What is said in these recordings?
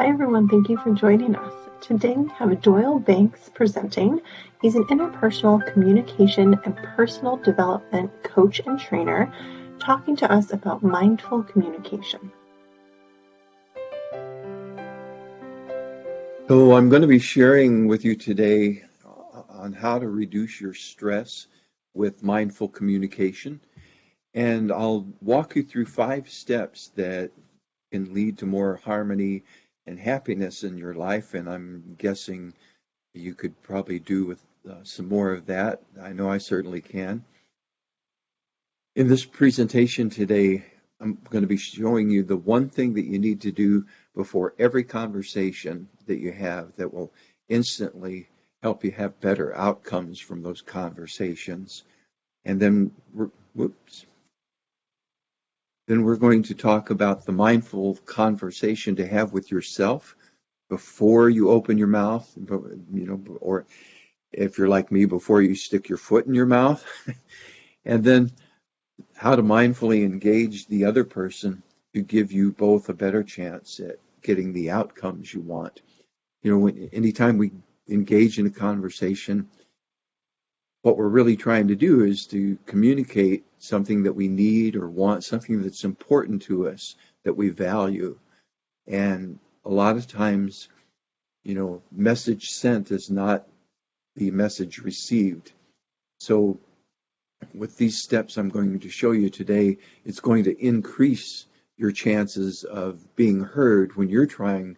Hi everyone, thank you for joining us. Today we have Doyle Banks presenting. He's an interpersonal communication and personal development coach and trainer talking to us about mindful communication. So I'm going to be sharing with you today on how to reduce your stress with mindful communication. And I'll walk you through 5 steps that can lead to more harmony and happiness in your life. And I'm guessing you could probably do with some more of that. I know I certainly can. In this presentation today, I'm going to be showing you the one thing that you need to do before every conversation that you have that will instantly help you have better outcomes from those conversations. And then we're going to talk about the mindful conversation to have with yourself before you open your mouth, or if you're like me, before you stick your foot in your mouth. And then how to mindfully engage the other person to give you both a better chance at getting the outcomes you want. Anytime we engage in a conversation, what we're really trying to do is to communicate something that we need or want, something that's important to us, that we value. And a lot of times, message sent is not the message received. So with these steps I'm going to show you today, it's going to increase your chances of being heard when you're trying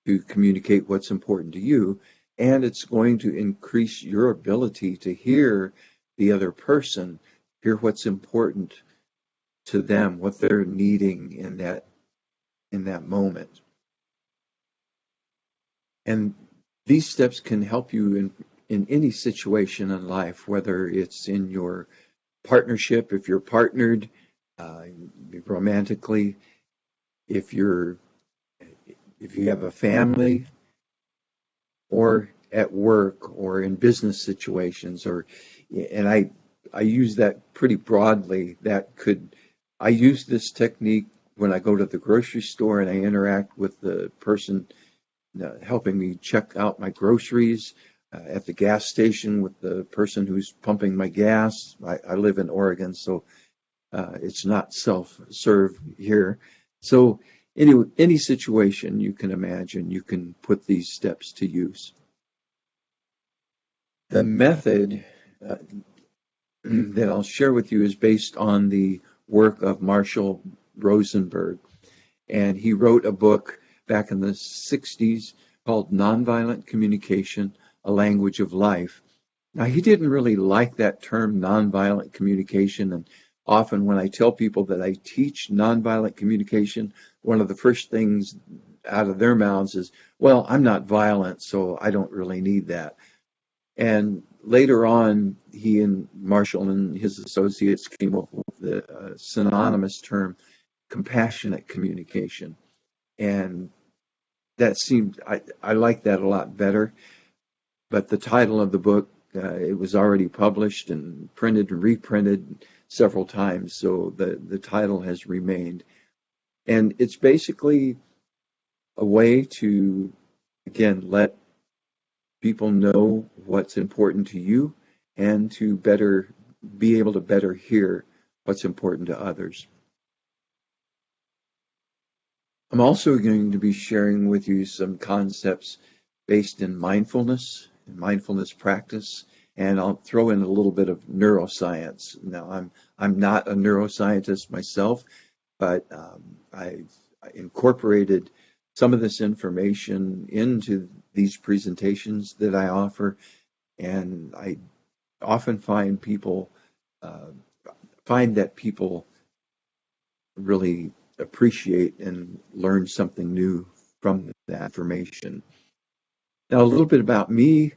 to communicate what's important to you. And it's going to increase your ability to hear the other person, hear what's important to them, what they're needing in that moment. And these steps can help you in any situation in life, whether it's in your partnership, if you're partnered romantically, if you have a family, or at work, or in business situations, and I use that pretty broadly. I use this technique when I go to the grocery store and I interact with the person helping me check out my groceries, at the gas station with the person who's pumping my gas. I live in Oregon, so it's not self-serve here. So any situation you can imagine, you can put these steps to use. The method that I'll share with you is based on the work of Marshall Rosenberg. And he wrote a book back in the 60s called Nonviolent Communication, A Language of Life. Now, he didn't really like that term, nonviolent communication, and often when I tell people that I teach nonviolent communication, one of the first things out of their mouths is, well, I'm not violent, so I don't really need that. And later on, he and Marshall and his associates came up with the synonymous term, compassionate communication. And that seemed, I like that a lot better. But the title of the book, it was already published and printed and reprinted several times, so the title has remained. And it's basically a way to, again, let people know what's important to you and to be able to better hear what's important to others. I'm also going to be sharing with you some concepts based in mindfulness and mindfulness practice, and I'll throw in a little bit of neuroscience. Now, I'm not a neuroscientist myself, but I incorporated some of this information into these presentations that I offer, and I often find that people really appreciate and learn something new from that information. Now, a little bit about me.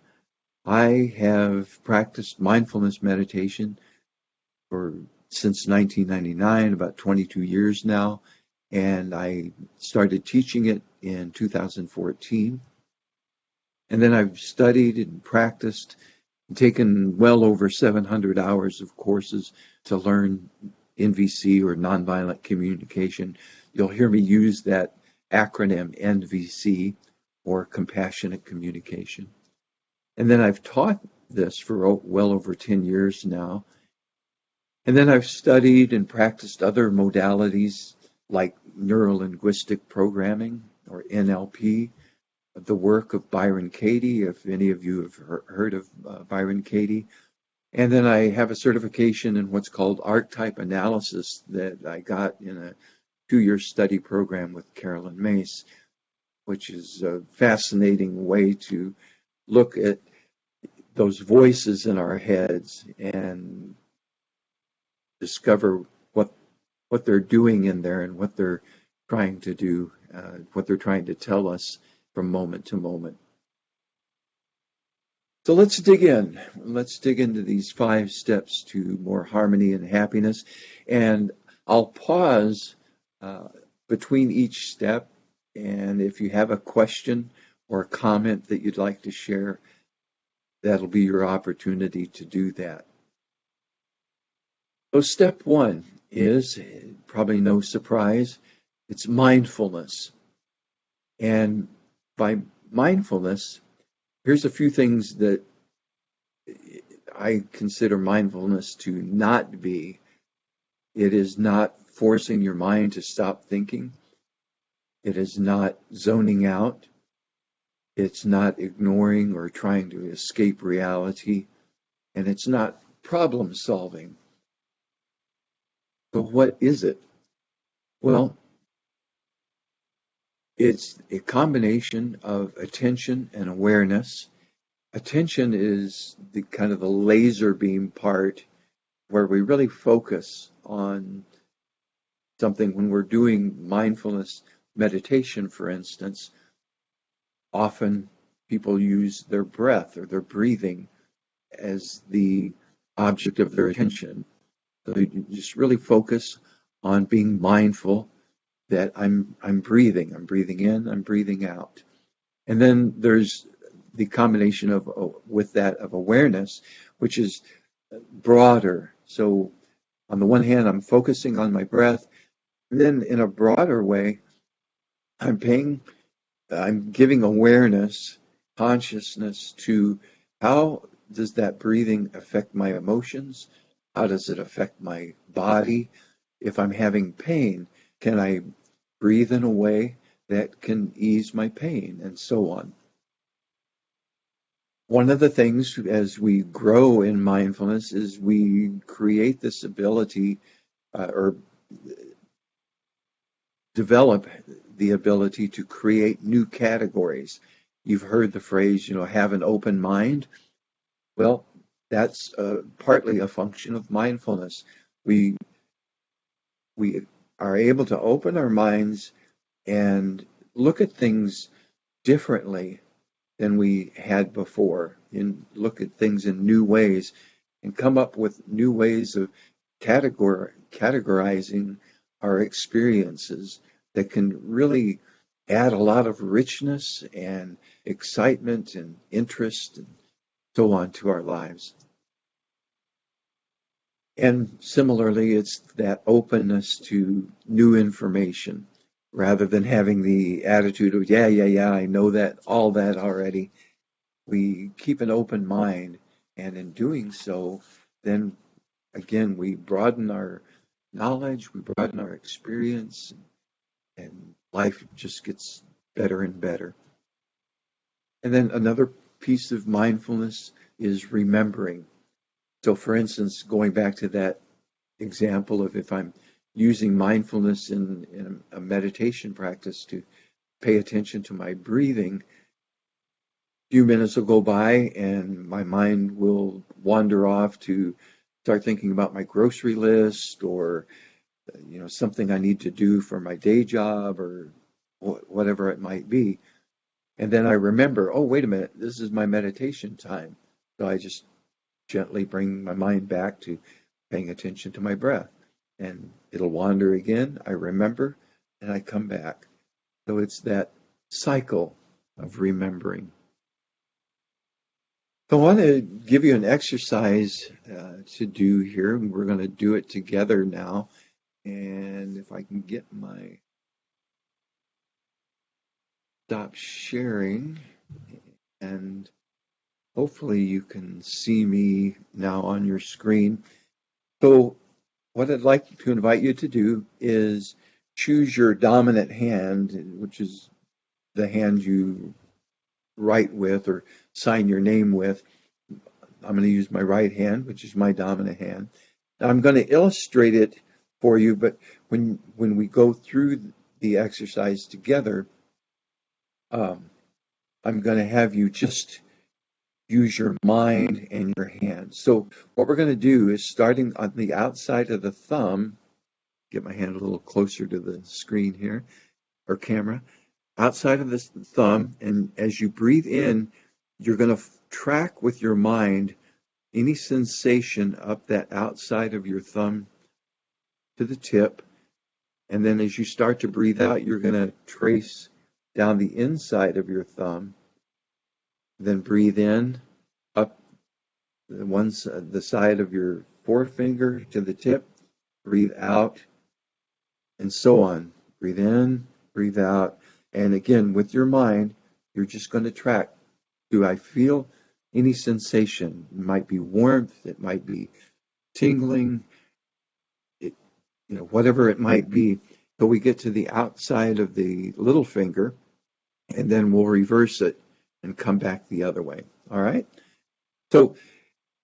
I have practiced mindfulness meditation since 1999, about 22 years now, and I started teaching it in 2014. And then I've studied and practiced and taken well over 700 hours of courses to learn NVC, or nonviolent communication. You'll hear me use that acronym NVC, or compassionate communication. And then I've taught this for well over 10 years now. And then I've studied and practiced other modalities like neuro-linguistic programming, or NLP, the work of Byron Katie, if any of you have heard of Byron Katie. And then I have a certification in what's called archetype analysis that I got in a 2-year study program with Carolyn Mace, which is a fascinating way to look at those voices in our heads and discover what they're doing in there and what they're trying to do, what they're trying to tell us from moment to moment. So let's dig in. Let's dig into these 5 steps to more harmony and happiness. And I'll pause between each step. And if you have a question or a comment that you'd like to share, that'll be your opportunity to do that. So step 1 is, probably no surprise, it's mindfulness. And by mindfulness, here's a few things that I consider mindfulness to not be. It is not forcing your mind to stop thinking. It is not zoning out. It's not ignoring or trying to escape reality. And it's not problem solving. But what is it? Well, it's a combination of attention and awareness. Attention is the kind of the laser beam part where we really focus on something. When we're doing mindfulness meditation, for instance, often people use their breath or their breathing as the object of their attention. So you just really focus on being mindful that I'm breathing in, I'm breathing out. And then there's the combination of with that of awareness, which is broader. So on the one hand, I'm focusing on my breath. And then in a broader way, I'm giving awareness, consciousness to how does that breathing affect my emotions? How does it affect my body? If I'm having pain, can I breathe in a way that can ease my pain, and so on. One of the things as we grow in mindfulness is we create this ability or develop the ability to create new categories. You've heard the phrase, have an open mind. Well, that's partly a function of mindfulness. We are able to open our minds and look at things differently than we had before, and look at things in new ways and come up with new ways of categorizing our experiences that can really add a lot of richness and excitement and interest and so on to our lives. And similarly, it's that openness to new information rather than having the attitude of, yeah, I know that, all that already. We keep an open mind, and in doing so, then again, we broaden our knowledge, we broaden our experience, and life just gets better and better. And then another piece of mindfulness is remembering. So for instance, going back to that example of if I'm using mindfulness in a meditation practice to pay attention to my breathing, a few minutes will go by and my mind will wander off to start thinking about my grocery list or something I need to do for my day job or whatever it might be. And then I remember, oh, wait a minute, this is my meditation time. So I just gently bring my mind back to paying attention to my breath. And it'll wander again. I remember, and I come back. So it's that cycle of remembering. So I want to give you an exercise to do here. We're going to do it together now. And if I can get my stop sharing, and hopefully you can see me now on your screen. So what I'd like to invite you to do is choose your dominant hand, which is the hand you write with or sign your name with. I'm going to use my right hand, which is my dominant hand. Now I'm going to illustrate it for you, but when we go through the exercise together, um, I'm going to have you just use your mind and your hands. So what we're going to do is starting on the outside of the thumb, get my hand a little closer to the screen here, or camera, outside of the thumb, and as you breathe in, you're going to track with your mind any sensation up that outside of your thumb to the tip. And then as you start to breathe out, you're going to trace down the inside of your thumb. Then breathe in, up the side of your forefinger to the tip. Breathe out, and so on. Breathe in, breathe out. And again, with your mind, you're just going to track. Do I feel any sensation? It might be warmth, it might be tingling, whatever it might be. So we get to the outside of the little finger, and then we'll reverse it and come back the other way. All right? So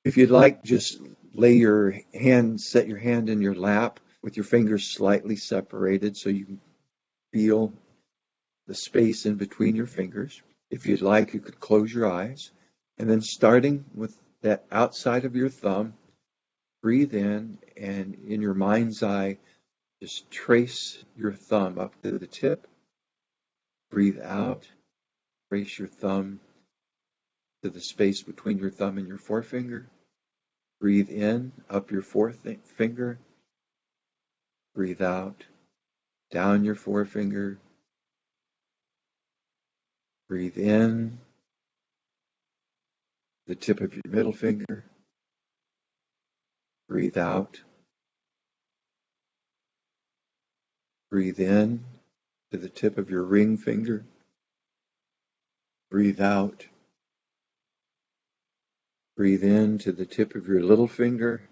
if you'd like, just set your hand in your lap with your fingers slightly separated so you can feel the space in between your fingers. If you'd like, you could close your eyes. And then starting with that outside of your thumb, breathe in, and in your mind's eye, just trace your thumb up to the tip. Breathe out, trace your thumb to the space between your thumb and your forefinger. Breathe in, up your forefinger. Breathe out, down your forefinger. Breathe in, the tip of your middle finger. Breathe out. Breathe in to the tip of your ring finger. Breathe out. Breathe in to the tip of your little finger.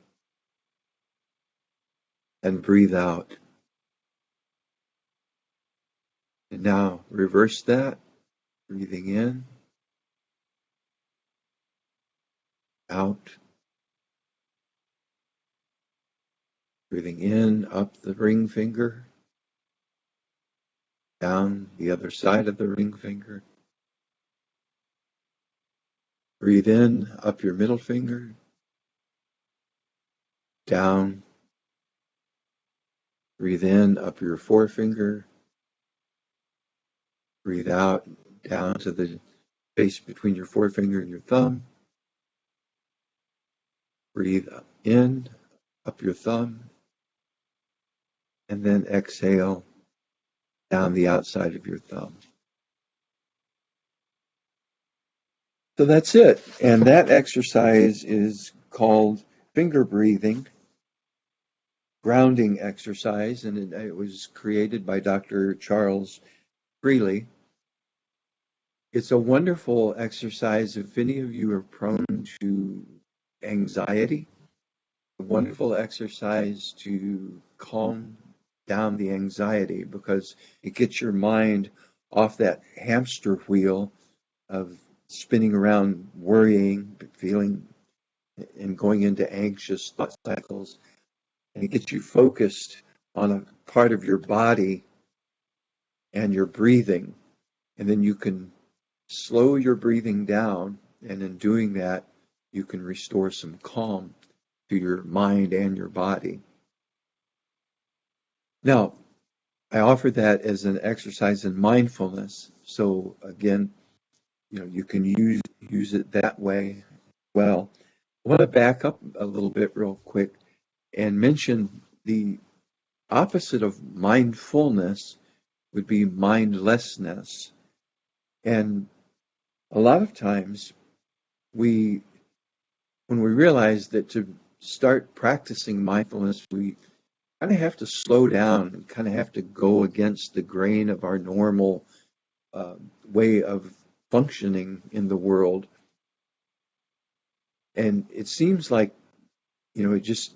And breathe out. And now reverse that. Breathing in, out. Breathing in, up the ring finger. Down the other side of the ring finger. Breathe in, up your middle finger. Down. Breathe in, up your forefinger. Breathe out, down to the space between your forefinger and your thumb. Breathe in, up your thumb. And then exhale down the outside of your thumb. So that's it. And that exercise is called finger breathing, grounding exercise, and it was created by Dr. Charles Freely. It's a wonderful exercise if any of you are prone to anxiety, a wonderful exercise to calm down the anxiety because it gets your mind off that hamster wheel of spinning around worrying, feeling, and going into anxious thought cycles. And it gets you focused on a part of your body and your breathing. And then you can slow your breathing down. And in doing that, you can restore some calm to your mind and your body. Now, I offer that as an exercise in mindfulness. So again, you can use it that way. Well, I want to back up a little bit real quick and mention the opposite of mindfulness would be mindlessness. And a lot of times when we realize that to start practicing mindfulness, we kind of have to slow down and kind of have to go against the grain of our normal way of functioning in the world. And it seems like, it just,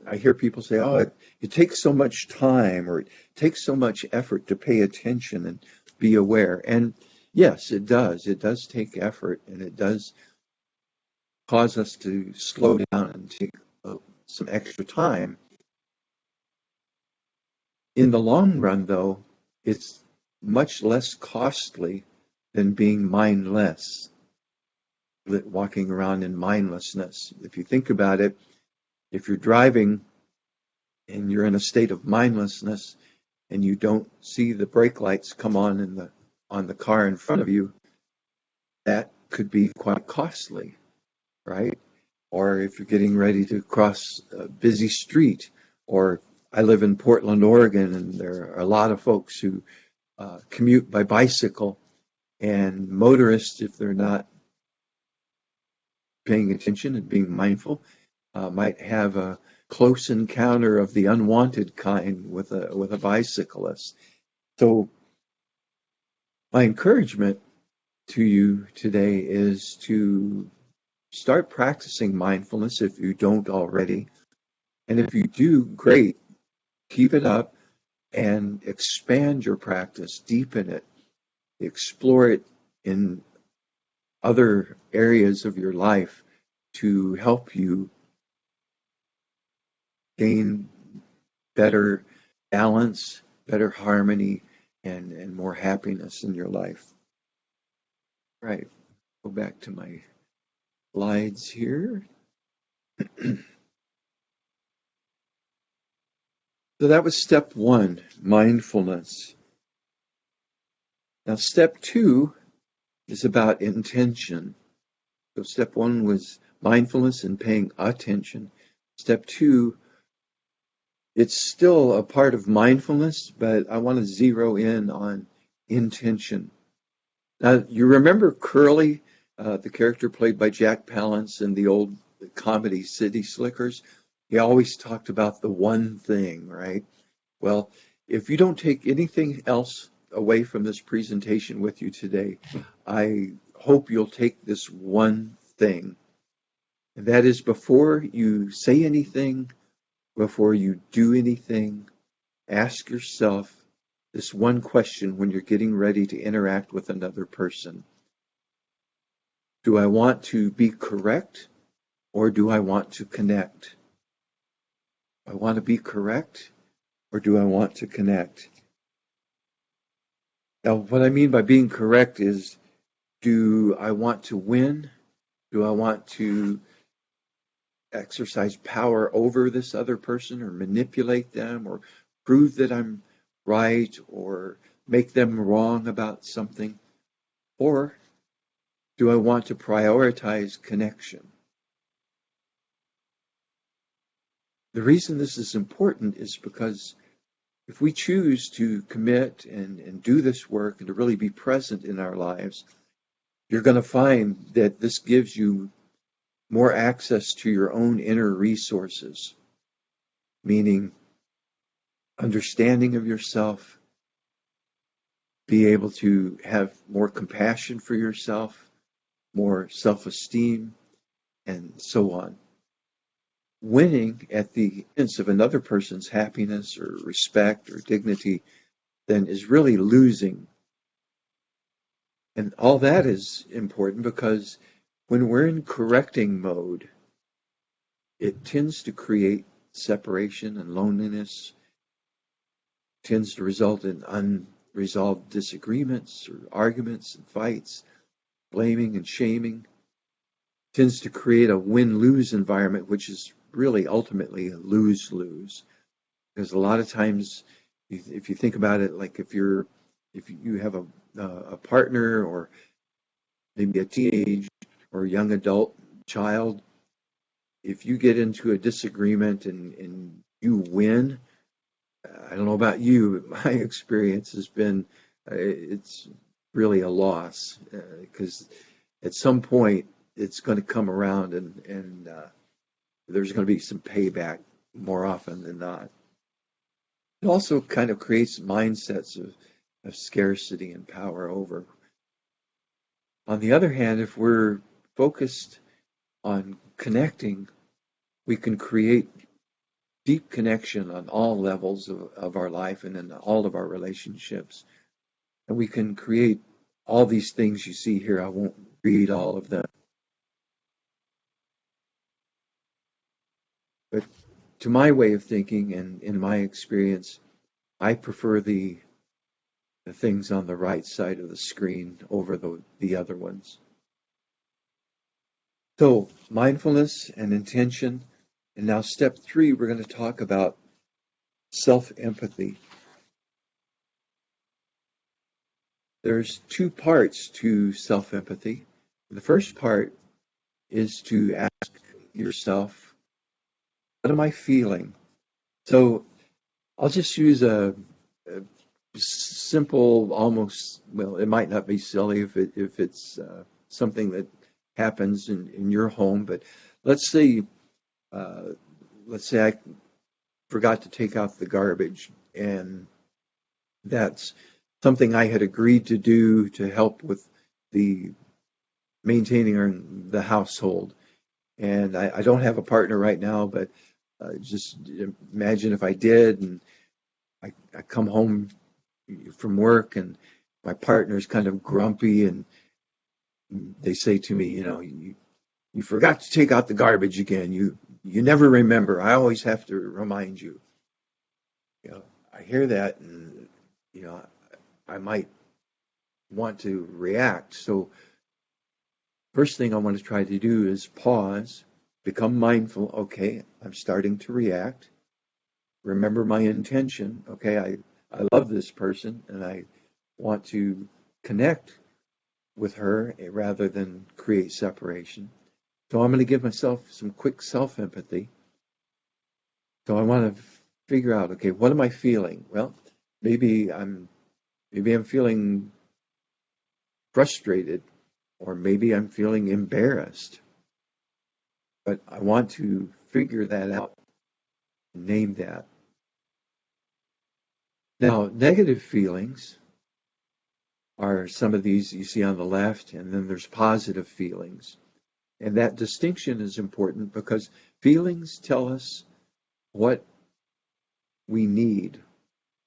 I hear people say, oh, it takes so much time or it takes so much effort to pay attention and be aware. And yes, it does. It does take effort and it does cause us to slow down and take some extra time. In the long run, though, it's much less costly than being mindless, walking around in mindlessness. If you think about it, if you're driving and you're in a state of mindlessness and you don't see the brake lights come on the car in front of you, that could be quite costly, right? Or if you're getting ready to cross a busy street, or I live in Portland, Oregon, and there are a lot of folks who commute by bicycle, and motorists, if they're not paying attention and being mindful, might have a close encounter of the unwanted kind with a bicyclist. So my encouragement to you today is to start practicing mindfulness if you don't already. And if you do, great, keep it up and expand your practice, deepen it, explore it in other areas of your life to help you gain better balance, better harmony, and more happiness in your life. Right. Go back to my slides here. So that was step one, mindfulness. Now, step two is about intention. So step one was mindfulness and paying attention. Step two, it's still a part of mindfulness, but I want to zero in on intention. Now, you remember Curly, the character played by Jack Palance in the old comedy City Slickers? He always talked about the one thing, right? Well, if you don't take anything else away from this presentation with you today, I hope you'll take this one thing. And that is, before you say anything, before you do anything, ask yourself this one question when you're getting ready to interact with another person. Do I want to be correct or do I want to connect? Do I want to be correct or do I want to connect? Now, what I mean by being correct is, do I want to win? Do I want to exercise power over this other person or manipulate them or prove that I'm right or make them wrong about something? Or do I want to prioritize connection? The reason this is important is because if we choose to commit and do this work and to really be present in our lives, you're going to find that this gives you more access to your own inner resources, meaning understanding of yourself, be able to have more compassion for yourself, more self-esteem, and so on. Winning at the expense of another person's happiness or respect or dignity then is really losing. And all that is important because when we're in correcting mode, it tends to create separation and loneliness, tends to result in unresolved disagreements or arguments and fights, blaming and shaming, tends to create a win-lose environment, which is really ultimately a lose-lose. Because a lot of times, if you think about it, like if you have a partner or maybe a teenage or young adult child, if you get into a disagreement and you win, I don't know about you, but my experience has been it's really a loss because at some point it's going to come around and there's going to be some payback more often than not. It also kind of creates mindsets of of scarcity and power over. On the other hand, if we're focused on connecting, we can create deep connection on all levels of our life and in all of our relationships. And we can create all these things you see here. I won't read all of them. But to my way of thinking and in my experience, I prefer the things on the right side of the screen over the other ones. So mindfulness and intention. And now step 3, we're going to talk about self-empathy. There's 2 parts to self-empathy. The first part is to ask yourself, what am I feeling? So I'll just use a simple, almost, well, it might not be silly if it's something that happens in your home, but let's say uh, I forgot to take out the garbage, and that's something I had agreed to do to help with the maintaining the household. And I don't have a partner right now, but just imagine if I did, and I come home from work and my partner's kind of grumpy, and they say to me, you forgot to take out the garbage again. You never remember. I always have to remind you. I hear that, and you know, I might want to react. So first thing I want to try to do is pause, become mindful. Okay, I'm starting to react. Remember my intention. Okay, I love this person and I want to connect with her rather than create separation. So I'm going to give myself some quick self-empathy. So I want to figure out, okay, what am I feeling? Well, maybe I'm feeling frustrated, or maybe I'm feeling embarrassed. But I want to figure that out, name that. Now, negative feelings are some of these you see on the left, and then there's positive feelings. And that distinction is important because feelings tell us what we need,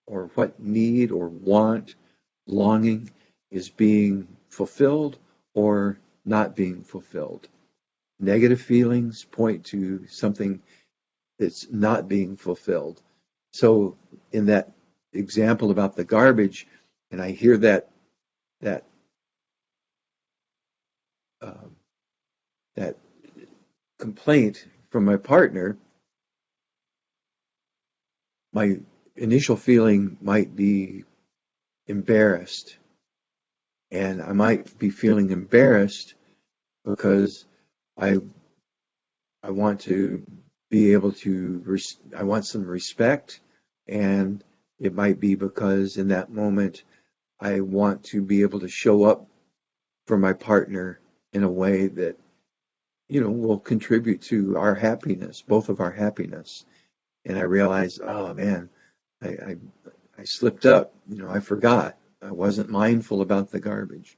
or what need or want, longing is being fulfilled or not being fulfilled. Negative feelings point to something that's not being fulfilled. So in that example about the garbage, and I hear that uh, that complaint from my partner, my initial feeling might be embarrassed, and I might be feeling embarrassed because I I want to be able to I want some respect, and it might be because in that moment I want to be able to show up for my partner in a way that will contribute to our happiness, both of our happiness. And I realized, oh man, I, I, I slipped up. I forgot. I wasn't mindful about the garbage.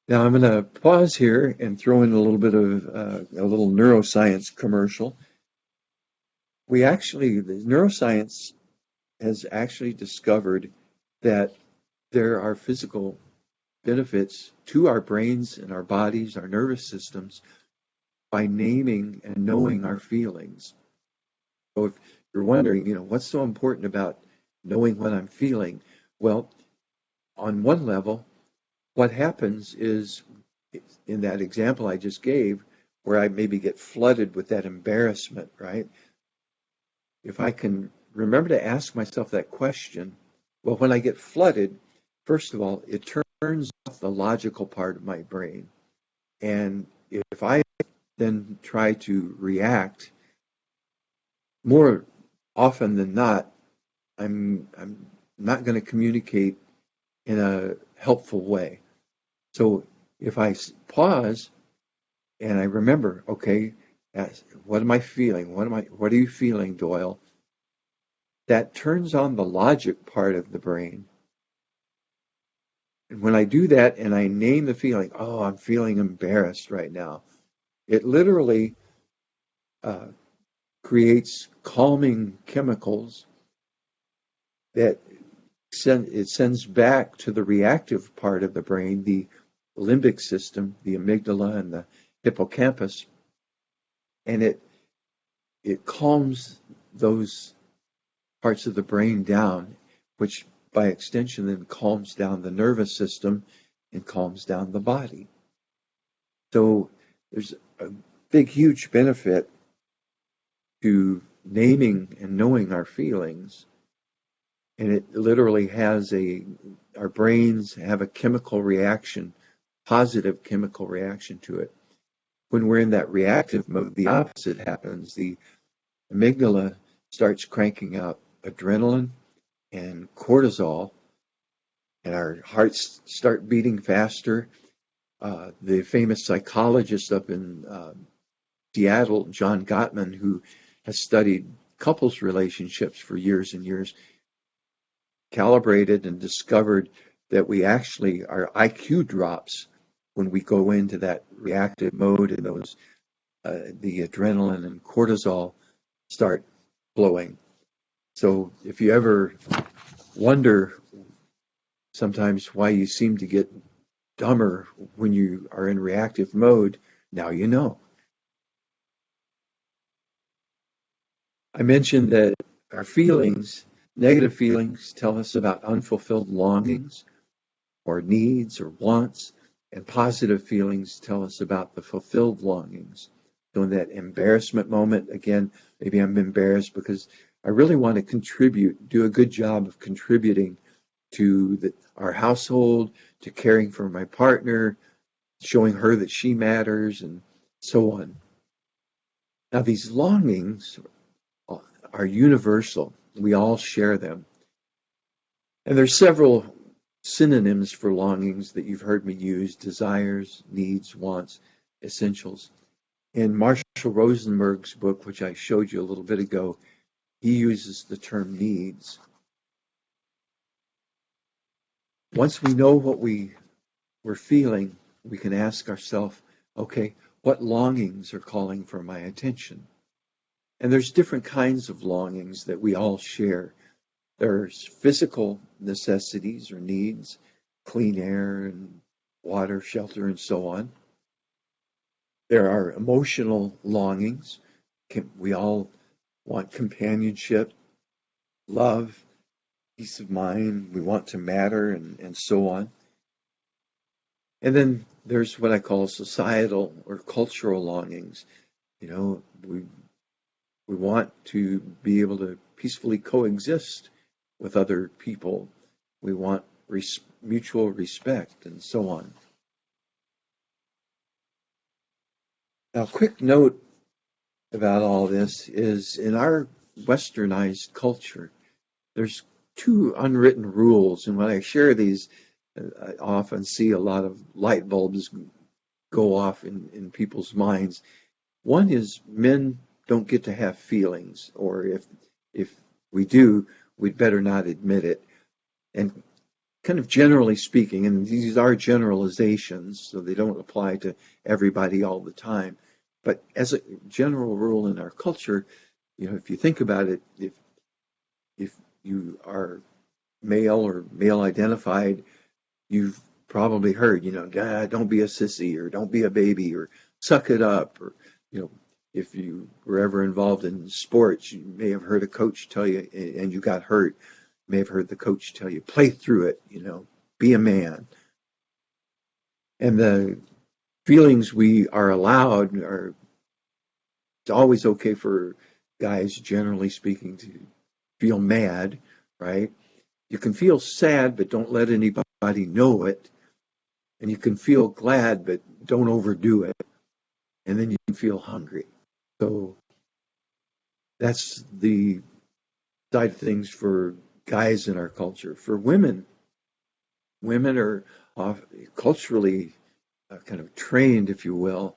Now I'm going to pause here and throw in a little bit of a little neuroscience commercial. The neuroscience has actually discovered that there are physical benefits to our brains and our bodies, our nervous systems, by naming and knowing our feelings. So if you're wondering, what's so important about knowing what I'm feeling? Well, on one level, what happens is, in that example I just gave, where I maybe get flooded with that embarrassment, right? If I can remember to ask myself that question, well, when I get flooded, first of all, it turns off the logical part of my brain. And if I then try to react, more often than not, I'm not going to communicate in a helpful way. So if I pause and I remember, okay, what am I feeling? What are you feeling, Doyle? that turns on the logic part of the brain. And when I do that and I name the feeling, oh, I'm feeling embarrassed right now, it literally uh, creates calming chemicals that it sends back to the reactive part of the brain, the limbic system, the amygdala and the hippocampus, and it calms those parts of the brain down, which by extension then calms down the nervous system and calms down the body. So there's a big, huge benefit to naming and knowing our feelings. And it literally has our brains have a chemical reaction, positive chemical reaction to it. When we're in that reactive mode, the opposite happens. The amygdala starts cranking out adrenaline and cortisol, and our hearts start beating faster. The famous psychologist up in Seattle, John Gottman, who has studied couples relationships for years and years, calibrated and discovered that our IQ drops when we go into that reactive mode, and the adrenaline and cortisol start flowing. So if you ever wonder sometimes why you seem to get dumber when you are in reactive mode, now you know. I mentioned that our feelings, negative feelings, tell us about unfulfilled longings or needs or wants, and positive feelings tell us about the fulfilled longings. So in that embarrassment moment, again, maybe I'm embarrassed because I really want to contribute, do a good job of contributing to our household, to caring for my partner, showing her that she matters, and so on. Now, these longings are universal. We all share them. And there's several synonyms for longings that you've heard me use: desires, needs, wants, essentials. In Marshall Rosenberg's book, which I showed you a little bit ago, he uses the term needs. Once we know what we're feeling, we can ask ourselves, okay, what longings are calling for my attention? And there's different kinds of longings that we all share. There's physical necessities or needs, clean air and water, shelter, and so on. There are emotional longings. We all want companionship, love, peace of mind. We want to matter, and so on. And then there's what I call societal or cultural longings. You know, we want to be able to peacefully coexist with other people. We want mutual respect, and so on. Now, a quick note about all this is in our westernized culture, there's two unwritten rules. And when I share these, I often see a lot of light bulbs go off in people's minds. One is men don't get to have feelings, or if we do, we'd better not admit it. And kind of generally speaking, and these are generalizations, so they don't apply to everybody all the time, but as a general rule in our culture, if you think about it, if you are male or male identified, you've probably heard, don't be a sissy, or don't be a baby, or suck it up, or, if you were ever involved in sports, you may have heard a coach tell you, and you got hurt, you may have heard the coach tell you, play through it, be a man. And the feelings we are allowed are, it's always okay for guys, generally speaking, to feel mad, right? You can feel sad, but don't let anybody know it. And you can feel glad, but don't overdo it. And then you can feel hungry. So that's the side of things for guys in our culture. For women are culturally kind of trained, if you will,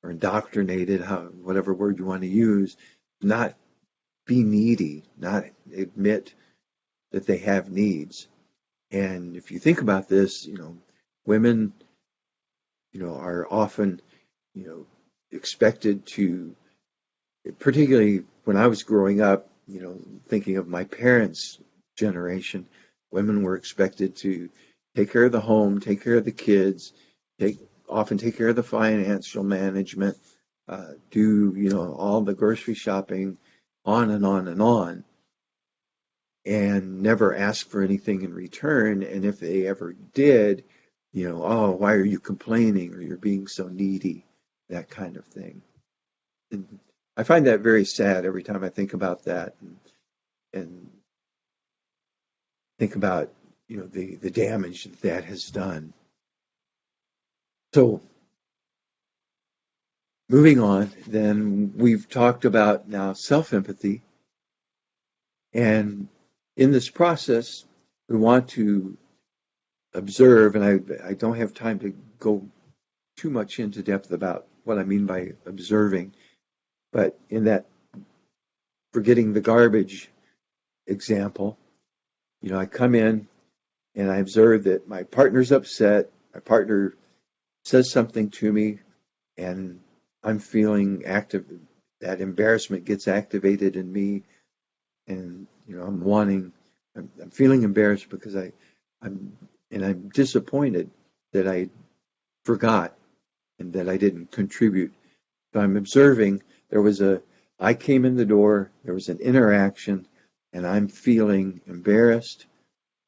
or indoctrinated, whatever word you want to use, not be needy, not admit that they have needs. And if you think about this, women, are often, expected to, particularly when I was growing up, thinking of my parents' generation, women were expected to take care of the home, take care of the kids, often take care of the financial management, do, all the grocery shopping, on and on and on, and never ask for anything in return. And if they ever did, oh, why are you complaining, or you're being so needy, that kind of thing. And I find that very sad every time I think about that, and think about, the damage that has done. So moving on, then we've talked about now self-empathy. And in this process, we want to observe, and I don't have time to go too much into depth about what I mean by observing, but in that forgetting the garbage example, I come in and I observe that my partner's upset, my partner says something to me, and I'm feeling active, that embarrassment gets activated in me, and I'm feeling embarrassed because I'm disappointed that I forgot and that I didn't contribute. So I'm observing I came in the door, there was an interaction, and I'm feeling embarrassed,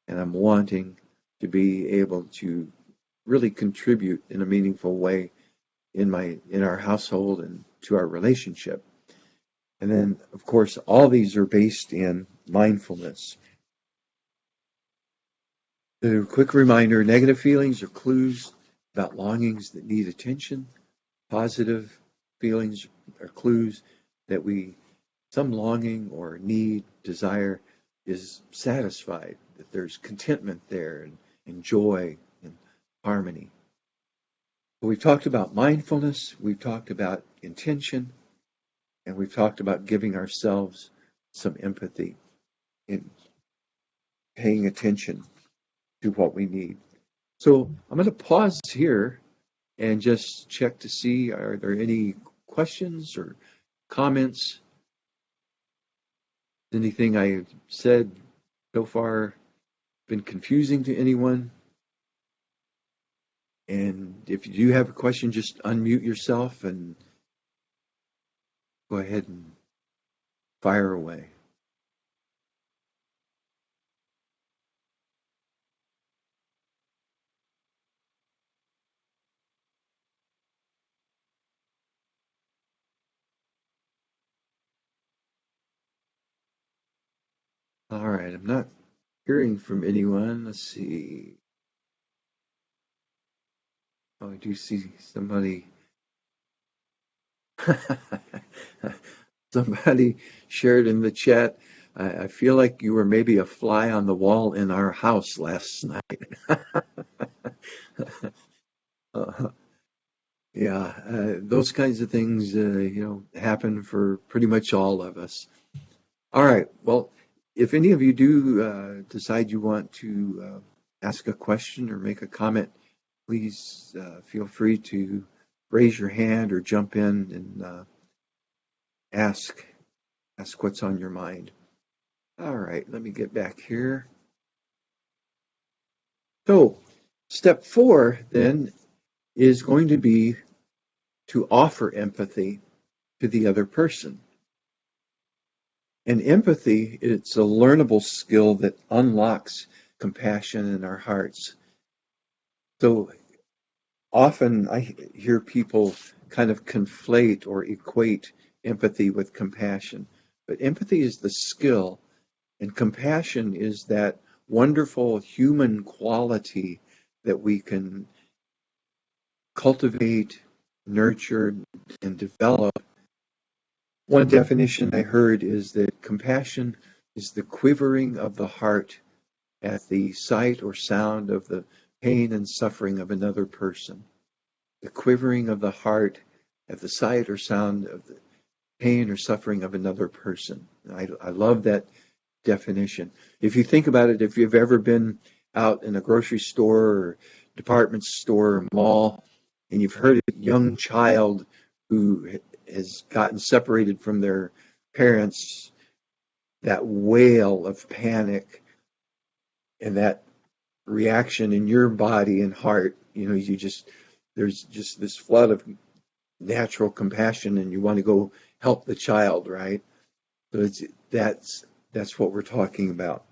and I'm wanting to be able to really contribute in a meaningful way in our household and to our relationship. And then, of course, all these are based in mindfulness. A quick reminder, negative feelings are clues about longings that need attention. Positive feelings are clues that some longing or need, desire is satisfied, that there's contentment there, and joy and harmony. We've talked about mindfulness, we've talked about intention, and we've talked about giving ourselves some empathy in paying attention to what we need. So I'm going to pause here and just check to see, are there any questions or comments? Anything I said so far been confusing to anyone? And if you do have a question, just unmute yourself and go ahead and fire away. All right, I'm not hearing from anyone. Let's see. Oh, I do see somebody. Somebody shared in the chat. I feel like you were maybe a fly on the wall in our house last night. uh, yeah, those kinds of things, happen for pretty much all of us. All right. Well, if any of you do decide you want to ask a question or make a comment, please feel free to raise your hand or jump in and ask what's on your mind. All right, let me get back here. So, step 4 then is going to be to offer empathy to the other person. And empathy, it's a learnable skill that unlocks compassion in our hearts. So often I hear people kind of conflate or equate empathy with compassion. But empathy is the skill, and compassion is that wonderful human quality that we can cultivate, nurture, and develop. One definition I heard is that compassion is the quivering of the heart at the sight or sound of the pain and suffering of another person. The quivering of the heart at the sight or sound of the pain or suffering of another person. I love that definition. If you think about it, if you've ever been out in a grocery store or department store or mall, and you've heard a young child who has gotten separated from their parents, that wail of panic and that reaction in your body and heart, there's just this flood of natural compassion, and you want to go help the child, right? So that's what we're talking about.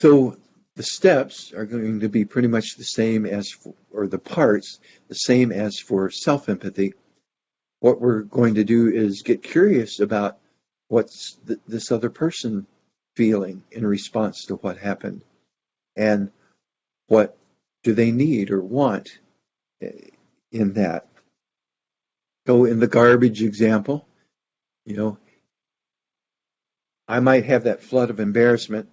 So the steps are going to be pretty much the same as or the parts the same as for self-empathy. What we're going to do is get curious about what's this other person feeling in response to what happened, and what do they need or want in that. So in the garbage example, you know, I might have that flood of embarrassment,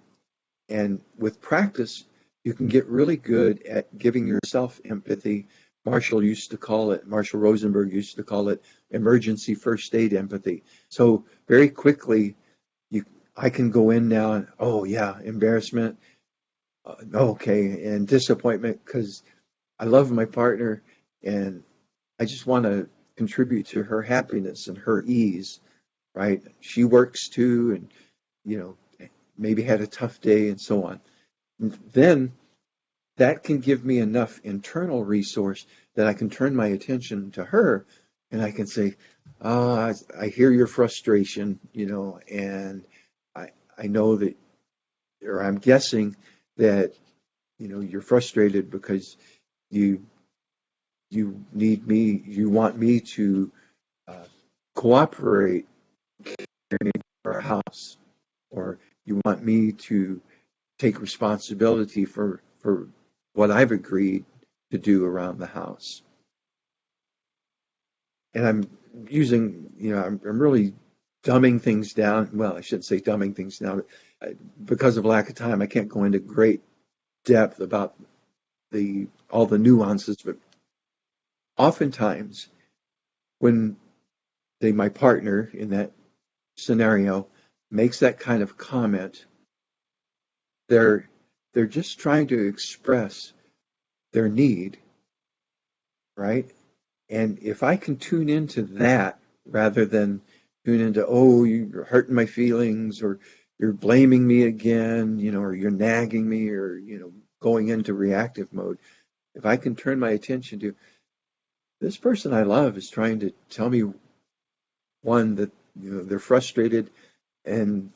and with practice, you can get really good at giving yourself empathy. Marshall Rosenberg used to call it emergency first aid empathy. So very quickly, I can go in now and, oh yeah, embarrassment, okay, and disappointment because I love my partner and I just want to contribute to her happiness and her ease, right? She works too, and you know, maybe had a tough day and so on. And then that can give me enough internal resource that I can turn my attention to her and I can say, I hear your frustration, and I know that, or I'm guessing that, you're frustrated because you you want me to uh, cooperate in our house, or you want me to take responsibility for what I've agreed to do around the house. And I'm using, I'm really dumbing things down. Well, I shouldn't say dumbing things down. Because of lack of time, I can't go into great depth about all the nuances, but oftentimes when my partner in that scenario makes that kind of comment, they're just trying to express their need, right? And if I can tune into that rather than tune into, oh, you're hurting my feelings, or you're blaming me again, or you're nagging me, or, going into reactive mode, if I can turn my attention to this person I love is trying to tell me, one, that, they're frustrated, and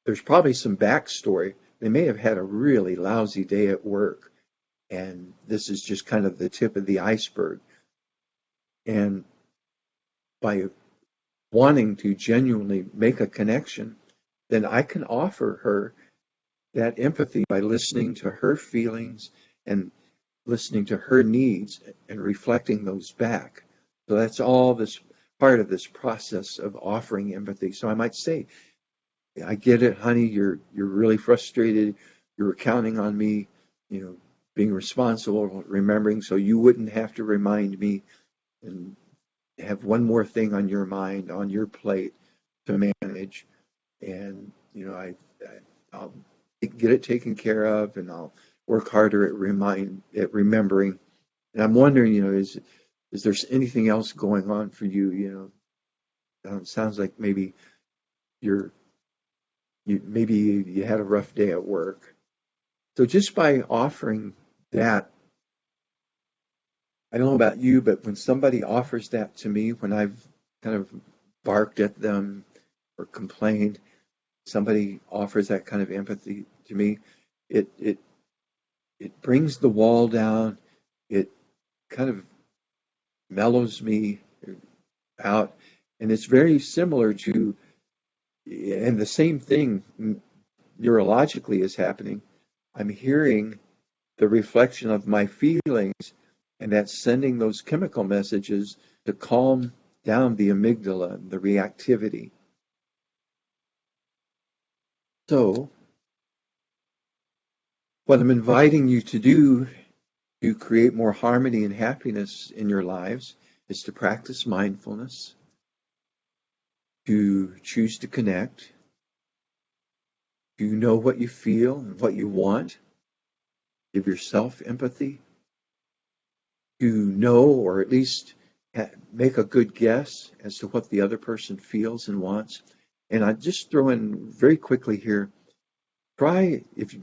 there's probably some backstory. They may have had a really lousy day at work, and this is just kind of the tip of the iceberg. And by wanting to genuinely make a connection, then I can offer her that empathy by listening to her feelings and listening to her needs and reflecting those back. So that's all this part of this process of offering empathy. So I might say, I get it, honey, you're really frustrated. You were counting on me, being responsible, remembering, so you wouldn't have to remind me and have one more thing on your mind, on your plate to manage. And, I'll get it taken care of, and I'll work harder at remembering. And I'm wondering, is there anything else going on for you? It sounds like maybe you're, maybe you had a rough day at work. So just by offering that, I don't know about you, but when somebody offers that to me, when I've kind of barked at them or complained, somebody offers that kind of empathy to me, it it it brings the wall down. It kind of mellows me out, and it's very similar to, and the same thing neurologically is happening. I'm hearing the reflection of my feelings, and that's sending those chemical messages to calm down the amygdala, the reactivity. So, what I'm inviting you to do to create more harmony and happiness in your lives is to practice mindfulness. to choose to connect, to know what you feel and what you want, give yourself empathy, to know or at least make a good guess as to what the other person feels and wants. And I just throw in very quickly here, try if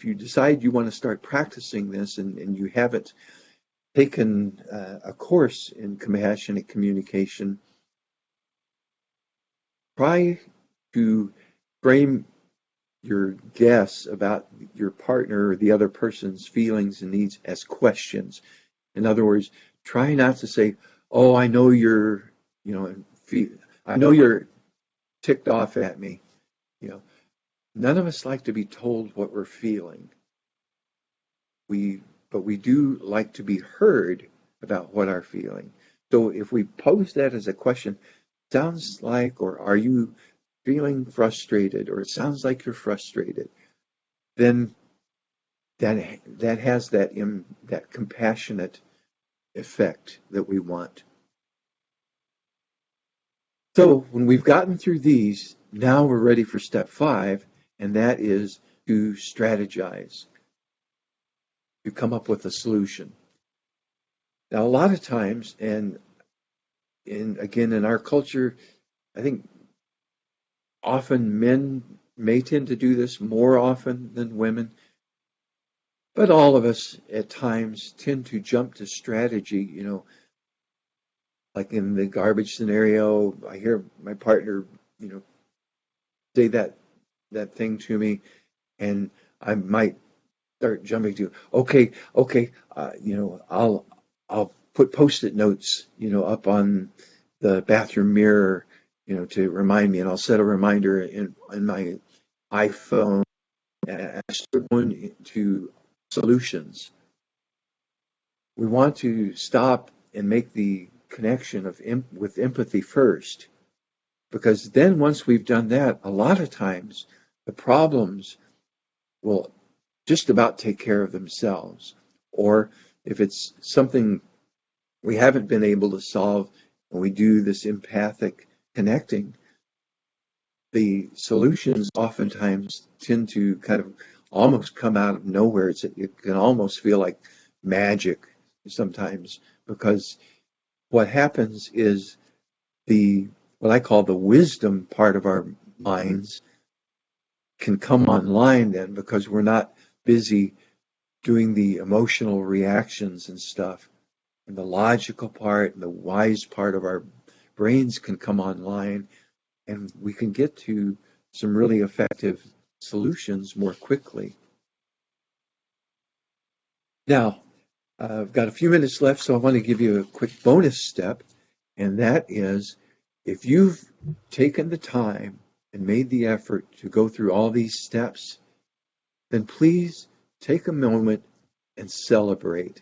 you decide you want to start practicing this and you haven't taken a course in compassionate communication, try to frame your guess about your partner or the other person's feelings and needs as questions. In other words, try not to say, "Oh, I know you're, you know, I know you're ticked off at me." You know, none of us like to be told what we're feeling. But we do like to be heard about what our feeling. So if we pose that as a question, sounds like, or are you feeling frustrated, or it sounds like you're frustrated, then that has that compassionate effect that we want. So when we've gotten through these, now we're ready for step 5, and that is to strategize, to come up with a solution. Now, a lot of times, and in our culture, I think often men may tend to do this more often than women, but all of us at times tend to jump to strategy, like in the garbage scenario. I hear my partner, you know, say that thing to me, and I might start jumping to, okay, I'll put post-it notes, up on the bathroom mirror, to remind me, and I'll set a reminder in my iPhone, and I start going into solutions. We want to stop and make the connection with empathy first, because then once we've done that, a lot of times the problems will just about take care of themselves. Or if it's something we haven't been able to solve, when we do this empathic connecting, the solutions oftentimes tend to kind of almost come out of nowhere. It can almost feel like magic sometimes, because what happens is what I call the wisdom part of our minds can come online then, because we're not busy doing the emotional reactions and stuff. And the logical part and the wise part of our brains can come online, and we can get to some really effective solutions more quickly. Now, I've got a few minutes left, so I want to give you a quick bonus step, and that is, if you've taken the time and made the effort to go through all these steps, then please take a moment and celebrate.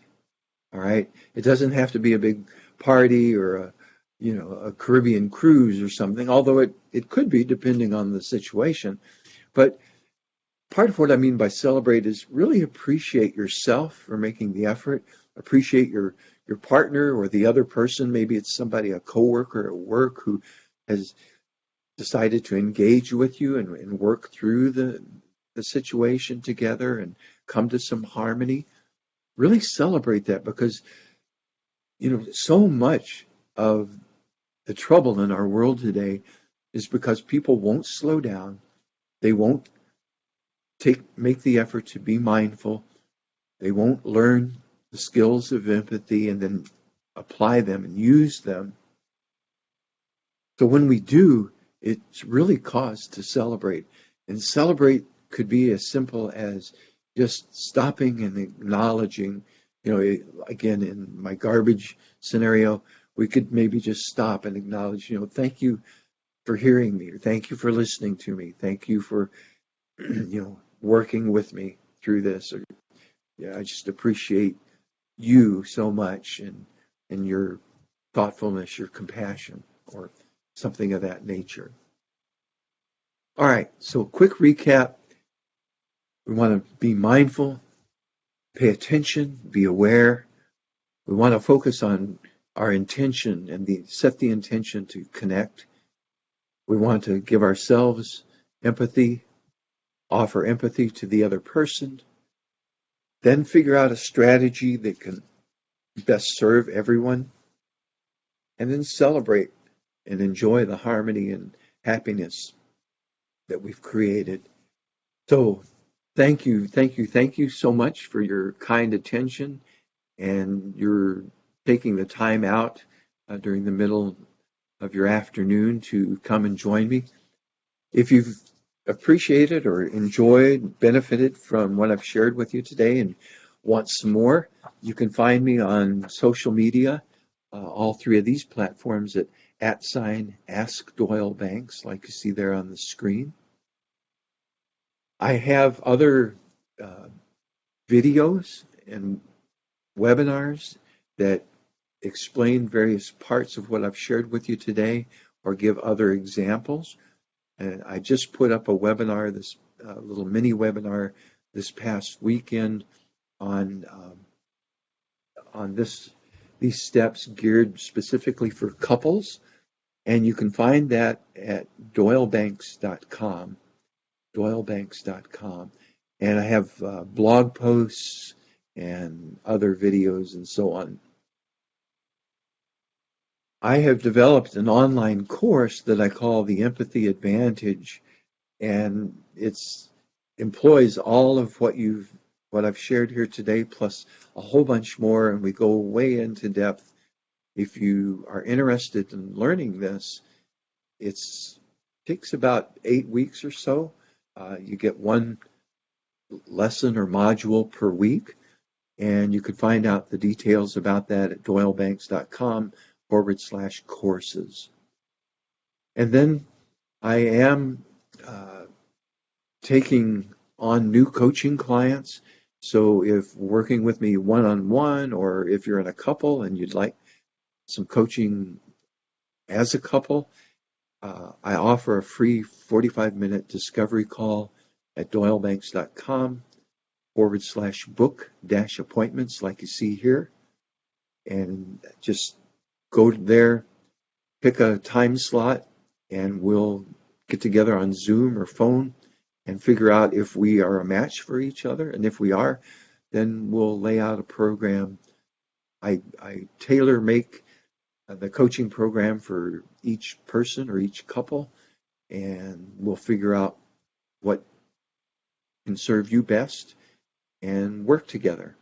All right. It doesn't have to be a big party or a Caribbean cruise or something, although it could be depending on the situation. But part of what I mean by celebrate is really appreciate yourself for making the effort, appreciate your partner or the other person. Maybe it's somebody, a coworker at work, who has decided to engage with you and work through the situation together and come to some harmony. Really celebrate that, because so much of the trouble in our world today is because people won't slow down. They won't make the effort to be mindful. They won't learn the skills of empathy and then apply them and use them. So when we do, it's really cause to celebrate. And celebrate could be as simple as just stopping and acknowledging. Again, in my garbage scenario, we could maybe just stop and acknowledge, thank you for hearing me, or thank you for listening to me, thank you for, working with me through this, or I just appreciate you so much, and your thoughtfulness, your compassion, or something of that nature. All right, so quick recap. We want to be mindful, pay attention, be aware. We want to focus on our intention and set the intention to connect. We want to give ourselves empathy, offer empathy to the other person, then figure out a strategy that can best serve everyone, and then celebrate and enjoy the harmony and happiness that we've created. So thank you so much for your kind attention and your taking the time out during the middle of your afternoon to come and join me. If you've appreciated or enjoyed, benefited from what I've shared with you today and want some more, you can find me on social media, all three of these platforms at sign Ask Doyle Banks, like you see there on the screen. I have other uh, videos and webinars that explain various parts of what I've shared with you today or give other examples. And I just put up a webinar, this little mini webinar this past weekend on these steps geared specifically for couples. And you can find that at doylebanks.com, doylebanks.com. And I have blog posts and other videos and so on. I have developed an online course that I call the Empathy Advantage, and it's employs all of what I've shared here today, plus a whole bunch more, and we go way into depth. If you are interested in learning this, it takes about 8 weeks or so. You get one lesson or module per week, and you can find out the details about that at doylebanks.com/courses. And then I am taking on new coaching clients. So if working with me one-on-one, or if you're in a couple and you'd like some coaching as a couple, I offer a free 45-minute discovery call at doylebanks.com/book-appointments, like you see here. And just go there, pick a time slot, and we'll get together on Zoom or phone and figure out if we are a match for each other. And if we are, then we'll lay out a program. I tailor make the coaching program for each person or each couple, and we'll figure out what can serve you best and work together.